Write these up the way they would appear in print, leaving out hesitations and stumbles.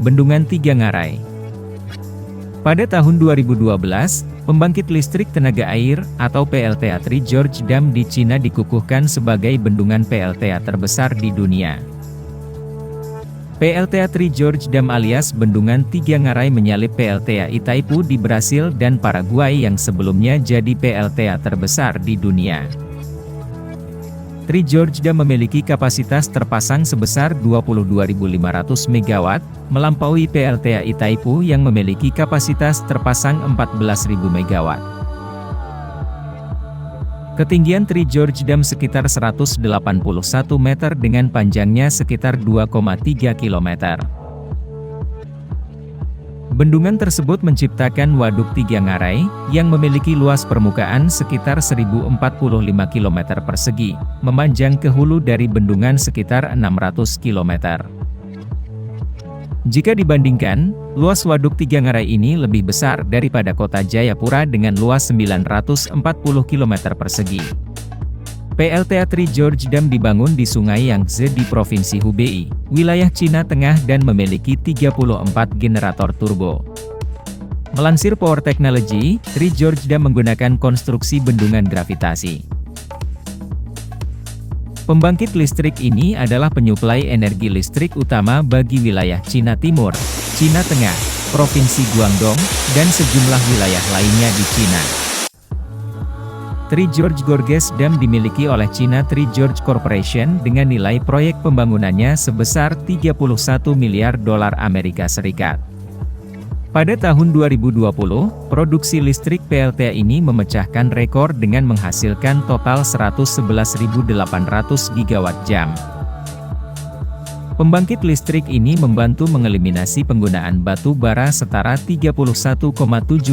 Bendungan Tiga Ngarai. Pada tahun 2012, pembangkit listrik tenaga air, atau PLTA Three Gorges Dam di Cina dikukuhkan sebagai bendungan PLTA terbesar di dunia. PLTA Three Gorges Dam alias Bendungan Tiga Ngarai menyalip PLTA Itaipu di Brasil dan Paraguay yang sebelumnya jadi PLTA terbesar di dunia. Three Gorges Dam memiliki kapasitas terpasang sebesar 22.500 MW, melampaui PLTA Itaipu yang memiliki kapasitas terpasang 14.000 MW. Ketinggian Three Gorges Dam sekitar 181 meter dengan panjangnya sekitar 2,3 km. Bendungan tersebut menciptakan Waduk Tiga Ngarai, yang memiliki luas permukaan sekitar 1045 km persegi, memanjang ke hulu dari bendungan sekitar 600 km. Jika dibandingkan, luas Waduk Tiga Ngarai ini lebih besar daripada kota Jayapura dengan luas 940 km persegi. PLTA Three Gorges Dam dibangun di Sungai Yangtze di Provinsi Hubei, wilayah Cina Tengah dan memiliki 34 generator turbo. Melansir Power Technology, Three Gorges Dam menggunakan konstruksi bendungan gravitasi. Pembangkit listrik ini adalah penyuplai energi listrik utama bagi wilayah Cina Timur, Cina Tengah, Provinsi Guangdong, dan sejumlah wilayah lainnya di Cina. Three Gorges Dam dimiliki oleh China Three Gorges Corporation dengan nilai proyek pembangunannya sebesar 31 miliar dolar Amerika Serikat. Pada tahun 2020, produksi listrik PLTA ini memecahkan rekor dengan menghasilkan total 111.800 gigawatt jam. Pembangkit listrik ini membantu mengeliminasi penggunaan batu bara setara 31,7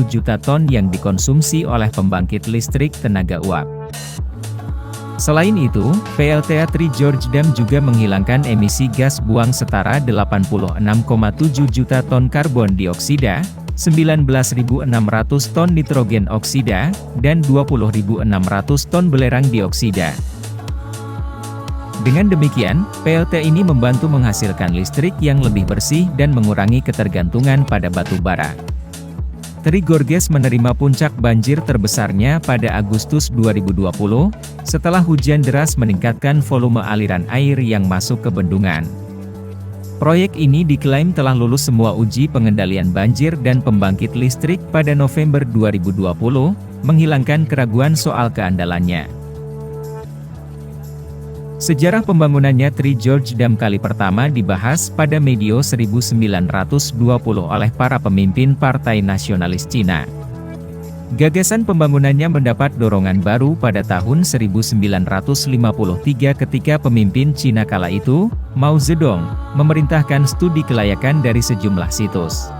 juta ton yang dikonsumsi oleh pembangkit listrik tenaga uap. Selain itu, PLTA Three Gorges Dam juga menghilangkan emisi gas buang setara 86,7 juta ton karbon dioksida, 19.600 ton nitrogen oksida, dan 20.600 ton belerang dioksida. Dengan demikian, PLTA ini membantu menghasilkan listrik yang lebih bersih dan mengurangi ketergantungan pada batu bara. Three Gorges menerima puncak banjir terbesarnya pada Agustus 2020, setelah hujan deras meningkatkan volume aliran air yang masuk ke bendungan. Proyek ini diklaim telah lulus semua uji pengendalian banjir dan pembangkit listrik pada November 2020, menghilangkan keraguan soal keandalannya. Sejarah pembangunannya Three Gorges Dam kali pertama dibahas pada medio 1920 oleh para pemimpin Partai Nasionalis Cina. Gagasan pembangunannya mendapat dorongan baru pada tahun 1953 ketika pemimpin Cina kala itu, Mao Zedong, memerintahkan studi kelayakan dari sejumlah situs.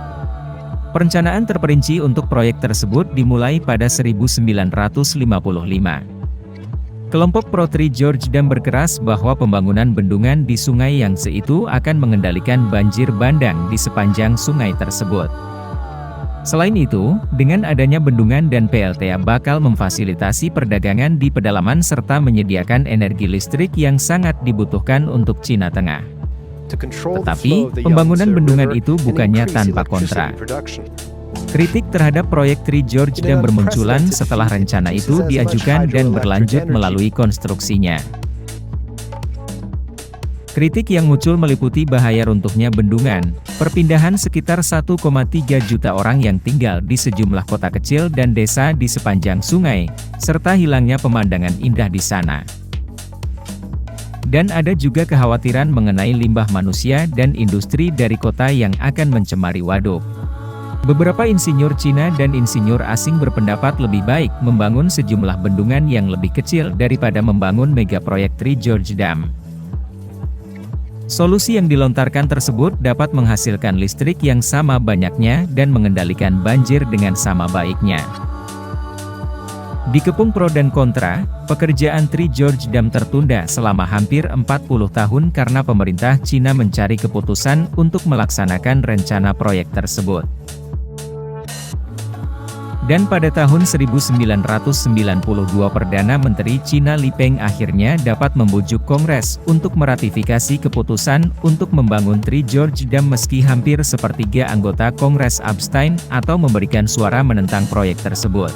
Perencanaan terperinci untuk proyek tersebut dimulai pada 1955. Kelompok pro Three Gorges Dam berkeras bahwa pembangunan bendungan di Sungai Yangtze itu akan mengendalikan banjir bandang di sepanjang sungai tersebut. Selain itu, dengan adanya bendungan dan PLTA bakal memfasilitasi perdagangan di pedalaman serta menyediakan energi listrik yang sangat dibutuhkan untuk Cina Tengah. Tetapi, pembangunan bendungan itu bukannya tanpa kontra. Kritik terhadap proyek Three Gorges Dam bermunculan setelah rencana itu diajukan dan berlanjut melalui konstruksinya. Kritik yang muncul meliputi bahaya runtuhnya bendungan, perpindahan sekitar 1,3 juta orang yang tinggal di sejumlah kota kecil dan desa di sepanjang sungai, serta hilangnya pemandangan indah di sana. Dan ada juga kekhawatiran mengenai limbah manusia dan industri dari kota yang akan mencemari waduk. Beberapa insinyur Cina dan insinyur asing berpendapat lebih baik membangun sejumlah bendungan yang lebih kecil daripada membangun megaproyek Three Gorges Dam. Solusi yang dilontarkan tersebut dapat menghasilkan listrik yang sama banyaknya dan mengendalikan banjir dengan sama baiknya. Dikepung pro dan kontra, pekerjaan Three Gorges Dam tertunda selama hampir 40 tahun karena pemerintah Cina mencari keputusan untuk melaksanakan rencana proyek tersebut. Dan pada tahun 1992 Perdana Menteri Cina Li Peng akhirnya dapat membujuk Kongres untuk meratifikasi keputusan untuk membangun Three Gorge Dam meski hampir sepertiga anggota Kongres abstain atau memberikan suara menentang proyek tersebut.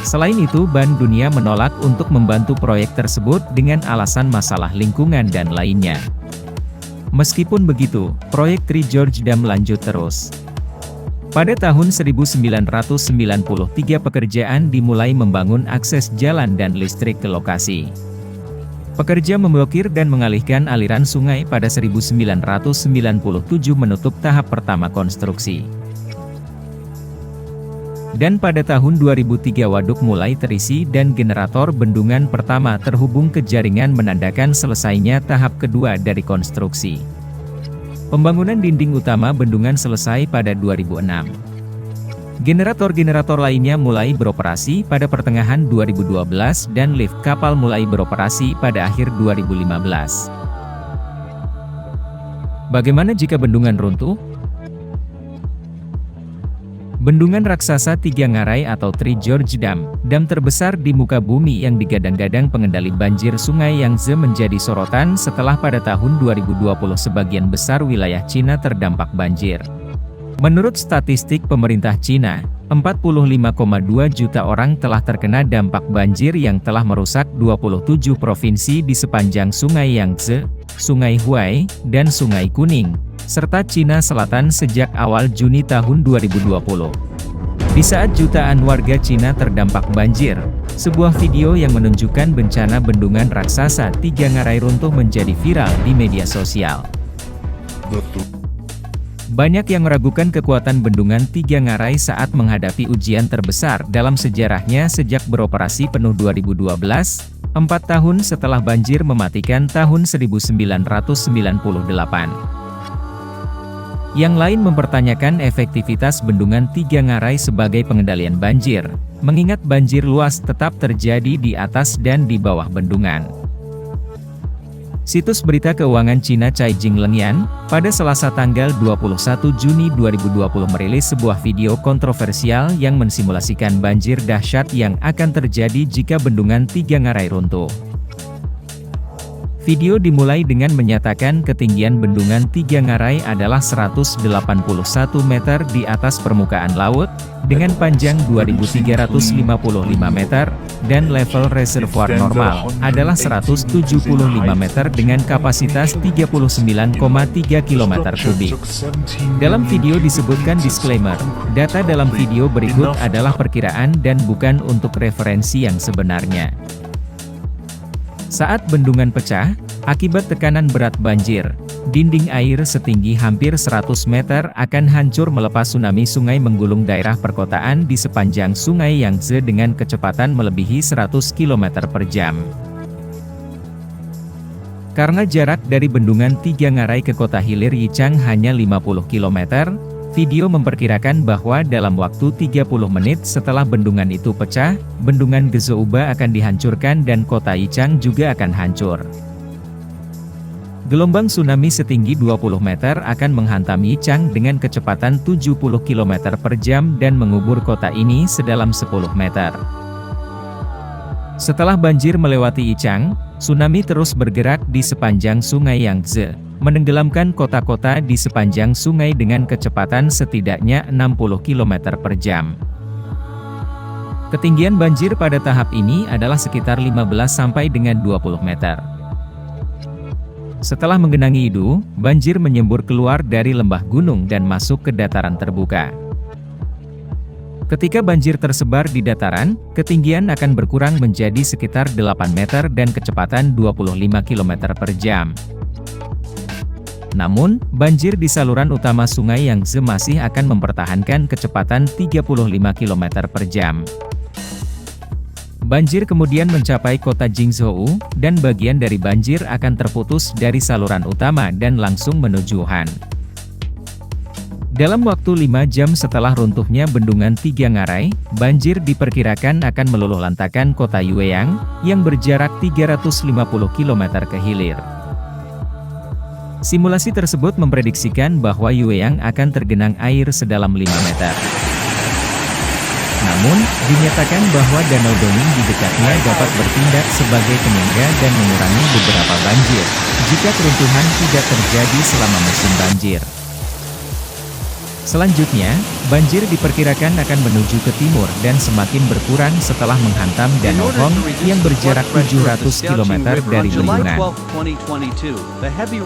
Selain itu, Bank Dunia menolak untuk membantu proyek tersebut dengan alasan masalah lingkungan dan lainnya. Meskipun begitu, proyek Three Gorge Dam lanjut terus. Pada tahun 1993 pekerjaan dimulai membangun akses jalan dan listrik ke lokasi. Pekerja memblokir dan mengalihkan aliran sungai pada 1997 menutup tahap pertama konstruksi. Dan pada tahun 2003 waduk mulai terisi dan generator bendungan pertama terhubung ke jaringan menandakan selesainya tahap kedua dari konstruksi. Pembangunan dinding utama bendungan selesai pada 2006. Generator-generator lainnya mulai beroperasi pada pertengahan 2012 dan lift kapal mulai beroperasi pada akhir 2015. Bagaimana jika bendungan runtuh? Bendungan raksasa Tiga Ngarai atau Three Gorge Dam, dam terbesar di muka bumi yang digadang-gadang pengendali banjir Sungai Yangtze menjadi sorotan setelah pada tahun 2020 sebagian besar wilayah Cina terdampak banjir. Menurut statistik pemerintah Cina, 45,2 juta orang telah terkena dampak banjir yang telah merusak 27 provinsi di sepanjang Sungai Yangtze, Sungai Huai, dan Sungai Kuning, serta Cina Selatan sejak awal Juni tahun 2020. Di saat jutaan warga Cina terdampak banjir, sebuah video yang menunjukkan bencana bendungan raksasa Tiga Ngarai runtuh menjadi viral di media sosial. Banyak yang meragukan kekuatan bendungan Tiga Ngarai saat menghadapi ujian terbesar dalam sejarahnya sejak beroperasi penuh 2012, 4 tahun setelah banjir mematikan tahun 1998. Yang lain mempertanyakan efektivitas bendungan Tiga Ngarai sebagai pengendalian banjir, mengingat banjir luas tetap terjadi di atas dan di bawah bendungan. Situs berita keuangan Cina Caijing Lengyan, pada Selasa tanggal 21 Juni 2020 merilis sebuah video kontroversial yang mensimulasikan banjir dahsyat yang akan terjadi jika bendungan Tiga Ngarai runtuh. Video dimulai dengan menyatakan ketinggian bendungan Tiga Ngarai adalah 181 meter di atas permukaan laut, dengan panjang 2.355 meter, dan level reservoir normal adalah 175 meter dengan kapasitas 39,3 km kubik. Dalam video disebutkan disclaimer, data dalam video berikut adalah perkiraan dan bukan untuk referensi yang sebenarnya. Saat bendungan pecah, akibat tekanan berat banjir, dinding air setinggi hampir 100 meter akan hancur melepas tsunami sungai menggulung daerah perkotaan di sepanjang Sungai Yangtze dengan kecepatan melebihi 100 km per jam. Karena jarak dari bendungan Tiga Ngarai ke kota hilir Yichang hanya 50 km, video memperkirakan bahwa dalam waktu 30 menit setelah bendungan itu pecah, bendungan Gezhouba akan dihancurkan dan kota Yichang juga akan hancur. Gelombang tsunami setinggi 20 meter akan menghantam Yichang dengan kecepatan 70 km per jam dan mengubur kota ini sedalam 10 meter. Setelah banjir melewati Yichang, tsunami terus bergerak di sepanjang Sungai Yangtze, menenggelamkan kota-kota di sepanjang sungai dengan kecepatan setidaknya 60 km per jam. Ketinggian banjir pada tahap ini adalah sekitar 15 sampai dengan 20 meter. Setelah menggenangi Idu, banjir menyembur keluar dari lembah gunung dan masuk ke dataran terbuka. Ketika banjir tersebar di dataran, ketinggian akan berkurang menjadi sekitar 8 meter dan kecepatan 25 km per jam. Namun, banjir di saluran utama Sungai Yangtze masih akan mempertahankan kecepatan 35 km per jam. Banjir kemudian mencapai kota Jingzhou, dan bagian dari banjir akan terputus dari saluran utama dan langsung menuju Han. Dalam waktu 5 jam setelah runtuhnya bendungan Tiga Ngarai, banjir diperkirakan akan meluluhlantakkan kota Yueyang, yang berjarak 350 km ke hilir. Simulasi tersebut memprediksikan bahwa Yueyang akan tergenang air sedalam 5 meter. Namun, dinyatakan bahwa Danau Donging di dekatnya dapat bertindak sebagai penyangga dan mengurangi beberapa banjir, jika keruntuhan tidak terjadi selama musim banjir. Selanjutnya, banjir diperkirakan akan menuju ke timur dan semakin berkurang setelah menghantam Danau Hong yang berjarak 700 km dari bendungan.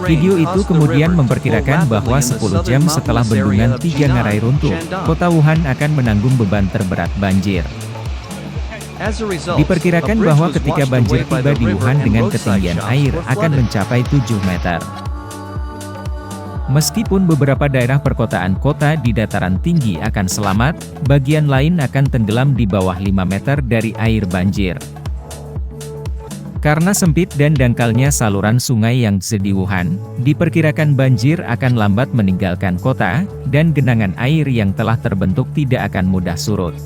Video itu kemudian memperkirakan bahwa 10 jam setelah bendungan Tiga Ngarai runtuh, kota Wuhan akan menanggung beban terberat banjir. Diperkirakan bahwa ketika banjir tiba di Wuhan dengan ketinggian air akan mencapai 7 meter. Meskipun beberapa daerah perkotaan kota di dataran tinggi akan selamat, bagian lain akan tenggelam di bawah 5 meter dari air banjir. Karena sempit dan dangkalnya saluran sungai Yangtze di Wuhan, diperkirakan banjir akan lambat meninggalkan kota, dan genangan air yang telah terbentuk tidak akan mudah surut.